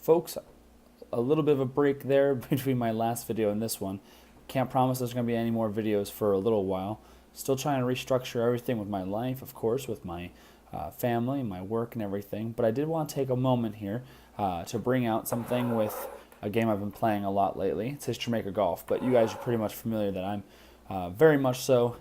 Folks, a little bit of a break there between my last video and this one. Can't promise there's going to be any more videos for a little while. Still trying to restructure everything with my life, of course, with my family, my work, and everything. But I did want to take a moment here to bring out something with a game I've been playing a lot lately. It's History Maker Golf, but you guys are pretty much familiar that I'm very much so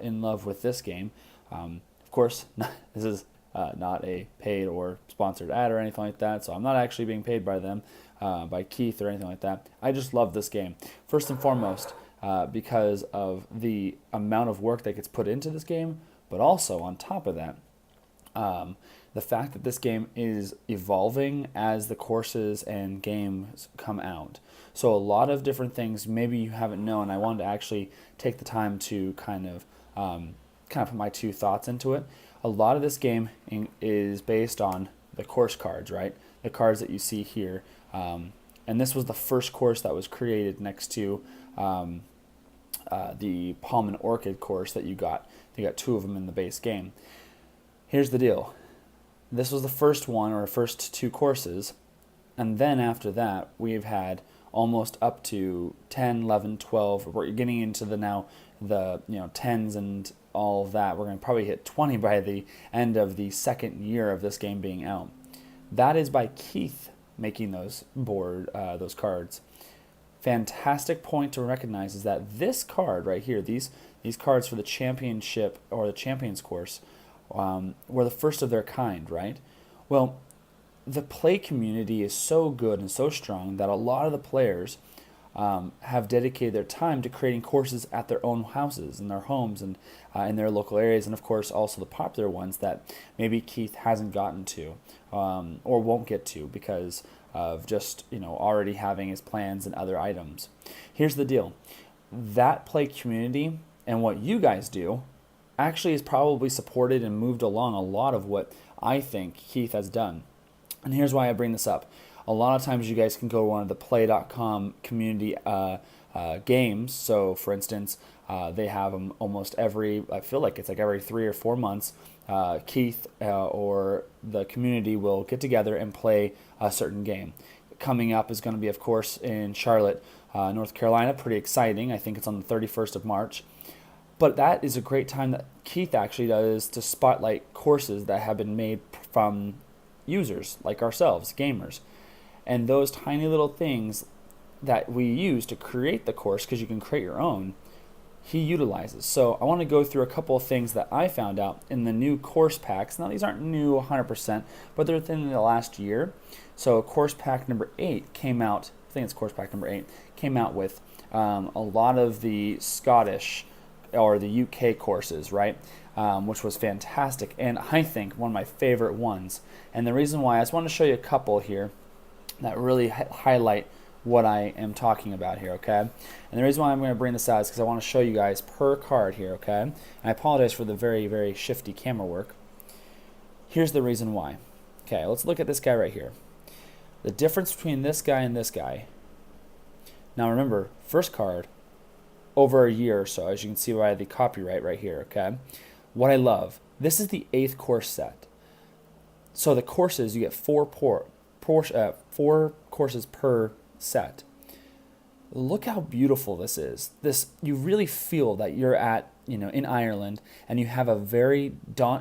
in love with this game. Of course, this is not a paid or sponsored ad or anything like that, so I'm not actually being paid by them, by Keith or anything like that. I just love this game. First and foremost, because of the amount of work that gets put into this game, but also on top of that, the fact that this game is evolving as the courses and games come out. So a lot of different things maybe you haven't known. I wanted to actually take the time to kind of put my two thoughts into it. A lot of this game is based on the course cards, right? The cards that you see here. And this was the first course that was created next to the Palm and Orchid course that you got. You got two of them in the base game. Here's the deal. This was the first one, or first two courses, and then after that we've had almost up to 10, 11, 12. We're getting into the 10s and all of that. We're going to probably hit 20 by the end of the second year of this game being out. That is by Keith making those cards. Fantastic point to recognize is that this card right here, these cards for the championship or the champions course, were the first of their kind, right? Well, the play community is so good and so strong that a lot of the players have dedicated their time to creating courses at their own houses and their homes and in their local areas, and of course also the popular ones that maybe Keith hasn't gotten to or won't get to because of just already having his plans and other items. Here's the deal. That play community and what you guys do actually has probably supported and moved along a lot of what I think Keith has done. And here's why I bring this up. A lot of times you guys can go to one of the play.com community games. So for instance, they have them almost I feel like it's like every 3 or 4 months. Keith or the community will get together and play a certain game. Coming up is going to be, of course, in Charlotte, North Carolina. Pretty exciting. I think it's on the 31st of March. But that is a great time that Keith actually does to spotlight courses that have been made from users like ourselves, gamers. And those tiny little things that we use to create the course, because you can create your own, he utilizes. So I want to go through a couple of things that I found out in the new course packs. Now these aren't new 100%, but they're within the last year. So course pack number 8 came out, I think it's course pack number 8, came out with a lot of the Scottish or the UK courses, right? Which was fantastic, and I think one of my favorite ones. And the reason why, I just want to show you a couple here that really highlight what I am talking about here, okay? And the reason why I'm going to bring this out is because I want to show you guys per card here, okay? And I apologize for the very, very shifty camera work. Here's the reason why. Okay, let's look at this guy right here. The difference between this guy and this guy. Now remember, first card, over a year or so, as you can see by the copyright right here, okay? What I love, this is the 8th course set. So the courses, you get four courses per set. Look how beautiful this is. You really feel that you're at, in Ireland, and you have a very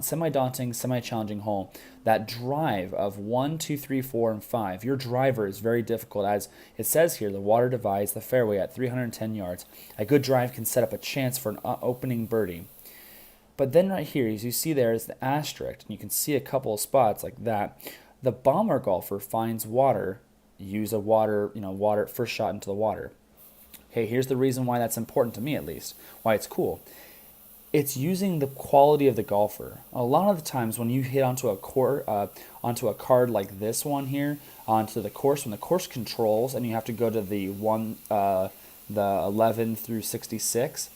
semi-daunting, semi-challenging hole. That drive of 1, 2, 3, 4, and 5. Your driver is very difficult, as it says here. The water divides the fairway at 310 yards. A good drive can set up a chance for an opening birdie. But then right here, as you see there is the asterisk, and you can see a couple of spots like that. The bomber golfer finds water. Use a water first shot into the water. Okay, here's the reason why that's important to me, at least, why it's cool. It's using the quality of the golfer. A lot of the times when you hit onto a card like this one here, onto the course, when the course controls and you have to go to the 11 through 66,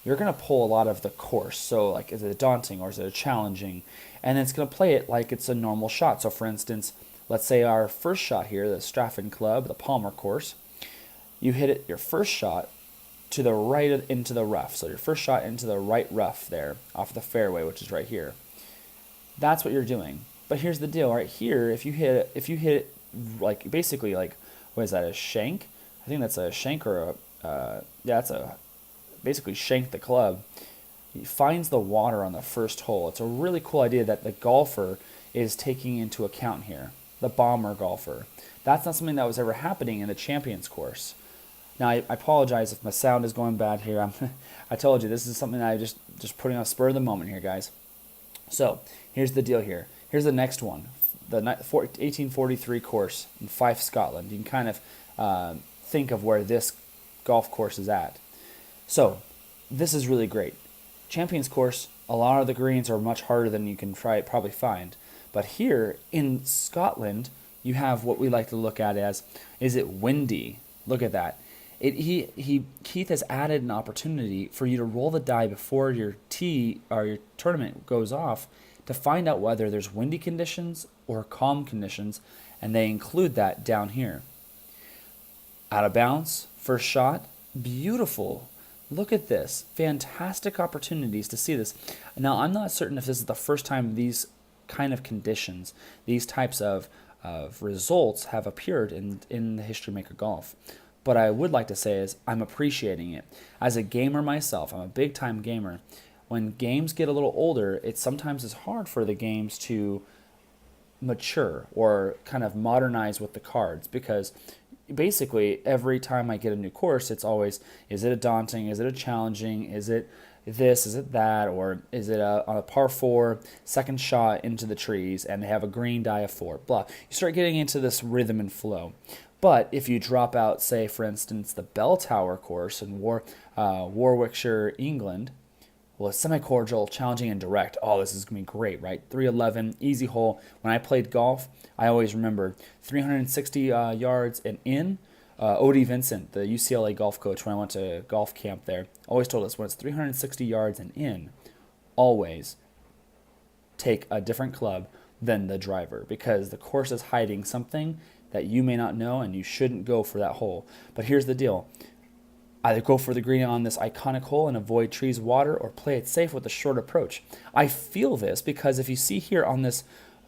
you're going to pull a lot of the course. So like, is it daunting or is it challenging? And it's going to play it like it's a normal shot. So for instance, let's say our first shot here, the Strafford Club, the Palmer course, you hit it your first shot to the right into the rough. So your first shot into the right rough there off the fairway, which is right here. That's what you're doing. But here's the deal right here. If you hit it like basically like, what is that, a shank? I think that's a shank or yeah, it's a basically shank the club. He finds the water on the first hole. It's a really cool idea that the golfer is taking into account here, the bomber golfer. That's not something that was ever happening in the Champions course. Now, I apologize if my sound is going bad here. I told you, this is something that I just putting on spur of the moment here, guys. So, here's the deal here. Here's the next one, the 1843 course in Fife, Scotland. You can kind of think of where this golf course is at. So, this is really great. Champions course, a lot of the greens are much harder than you can probably find. But here in Scotland, you have what we like to look at as, is it windy? Look at that. Keith has added an opportunity for you to roll the die before your tee or your tournament goes off to find out whether there's windy conditions or calm conditions, and they include that down here. Out of bounds, first shot, beautiful. Look at this. Fantastic opportunities to see this. Now, I'm not certain if this is the first time these kind of conditions, these types of results have appeared in the History Maker Golf. But I would like to say is I'm appreciating it. As a gamer myself, I'm a big-time gamer. When games get a little older, it sometimes is hard for the games to mature or kind of modernize with the cards, because basically every time I get a new course, it's always, is it a daunting, is it a challenging, is it this, is it that, or is it on a par 4 second shot into the trees and they have a green die of 4, blah. You start getting into this rhythm and flow. But if you drop out, say, for instance, the Bell Tower course in Warwickshire, England, well, it's semi-cordial, challenging, and direct. Oh, this is going to be great, right? 311, easy hole. When I played golf, I always remembered 360 yards and in. Odie Vincent, the UCLA golf coach, when I went to golf camp there, always told us when it's 360 yards and in, always take a different club than the driver, because the course is hiding something that you may not know, and you shouldn't go for that hole. But here's the deal. Either go for the green on this iconic hole and avoid trees, water, or play it safe with a short approach. I feel this because if you see here on this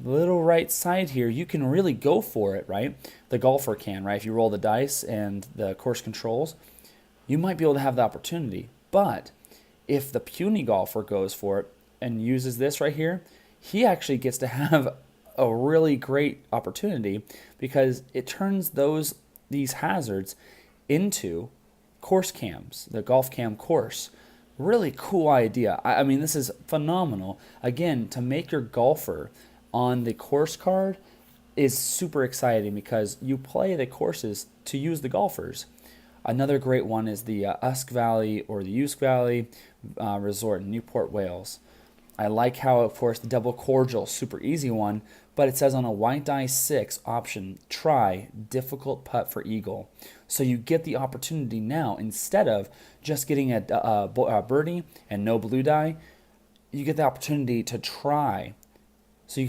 little right side here, you can really go for it, right? The golfer can, right? If you roll the dice and the course controls, you might be able to have the opportunity. But if the puny golfer goes for it and uses this right here, he actually gets to have a really great opportunity, because it turns these hazards into course cams, the golf cam course. Really cool idea. I mean, this is phenomenal. Again, to make your golfer on the course card is super exciting, because you play the courses to use the golfers. Another great one is the Usk Valley or the Usk Valley Resort in Newport, Wales. I like how, of course, the double cordial, super easy one, but it says on a white die 6 option, try difficult putt for eagle. So you get the opportunity now, instead of just getting a birdie and no blue die, you get the opportunity to try. So you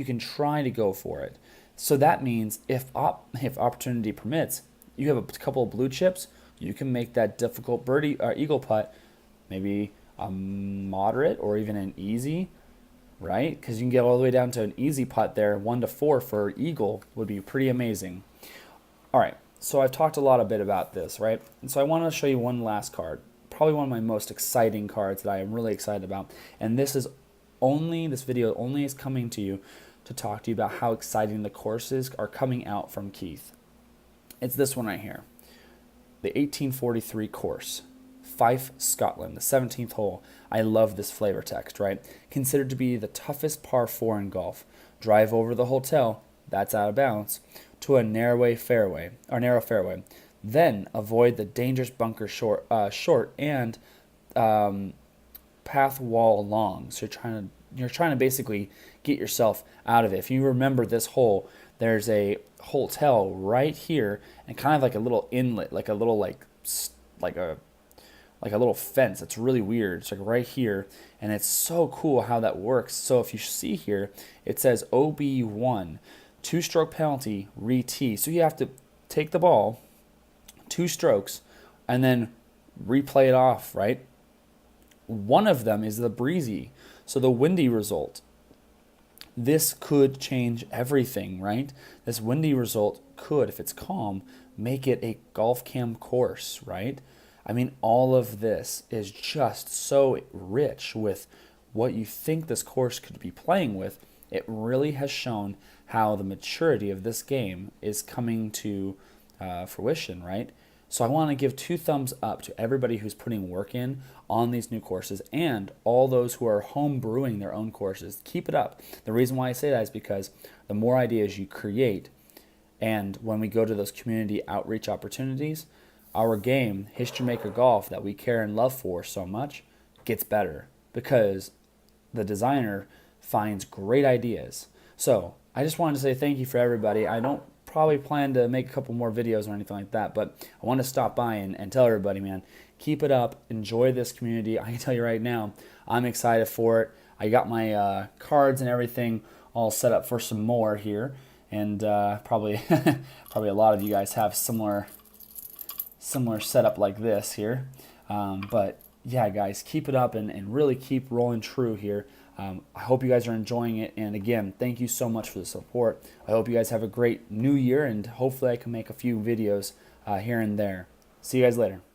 can try to go for it. So that means if opportunity permits, you have a couple of blue chips, you can make that difficult birdie or eagle putt maybe a moderate or even an easy, right? Because you can get all the way down to an easy putt there. 1 to 4 for eagle would be pretty amazing. All right, so I've talked a lot about this, right? And so I want to show you one last card, probably one of my most exciting cards that I am really excited about. And this video only is coming to you to talk to you about how exciting the courses are coming out from Keith. It's this one right here, the 1843 course. Fife, Scotland, the 17th hole. I love this flavor text, right? Considered to be the toughest par 4 in golf. Drive over the hotel, that's out of bounds, to a narrow fairway. Then avoid the dangerous bunker short and path wall long. So you're trying to basically get yourself out of it. If you remember this hole, there's a hotel right here and kind of like a little inlet, like a little like a little fence. It's really weird. It's like right here, and it's so cool how that works. So if you see here, it says OB1, 2-stroke penalty, re-tee. So you have to take the ball, 2 strokes, and then replay it off, right? One of them is the breezy, so the windy result. this could change everything, right? This windy result could, if it's calm, make it a golf cam course, right? I mean, all of this is just so rich with what you think this course could be playing with. It really has shown how the maturity of this game is coming to fruition, right? So I want to give 2 thumbs up to everybody who's putting work in on these new courses and all those who are home brewing their own courses. Keep it up. The reason why I say that is because the more ideas you create, and when we go to those community outreach opportunities, our game, History Maker Golf, that we care and love for so much, gets better because the designer finds great ideas. So I just wanted to say thank you for everybody. I don't probably plan to make a couple more videos or anything like that, but I want to stop by and tell everybody, man, keep it up. Enjoy this community. I can tell you right now, I'm excited for it. I got my cards and everything all set up for some more here, and probably probably a lot of you guys have similar setup like this here. But yeah, guys, keep it up and really keep rolling true here. I hope you guys are enjoying it. And again, thank you so much for the support. I hope you guys have a great new year, and hopefully I can make a few videos here and there. See you guys later.